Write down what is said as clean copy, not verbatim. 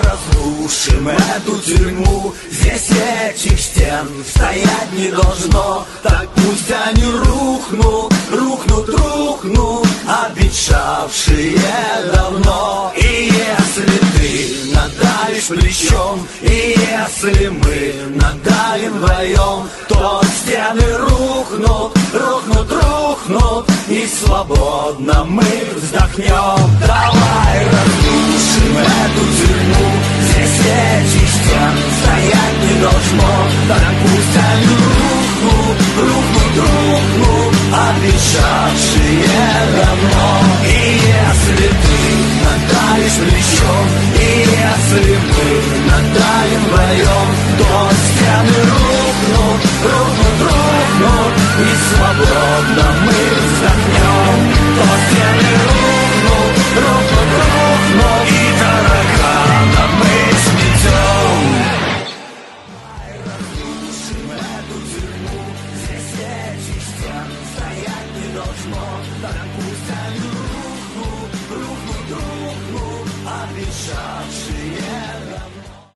разрушим эту тюрьму. Здесь этих стен стоять не должно. Так пусть они рухнут, рухнут, рухнут, обветшавшие давно. И если ты надавишь плечом, и если мы надавим вдвоем, то стены рухнут, рухнут, рухнут, и свободно мы вздохнем. Давай разрушим эту тюрьму. Здесь этих стен стоять не должно. Так пусть они рухнут, рухнут, рухнут, обветшавшие давно. И если ты надавишь плечом, и если мы надавим вдвоем, то стены рухнут, рухнут, рухнут, и свободно мы вздохнем. То стены рухнут, рухнут, рухнут, и таракана мы сметем. Разрушим эту тюрьму. Здесь этих стен стоять не должно. Так пусть они рухнут, рухнут, рухнут, обветшавшие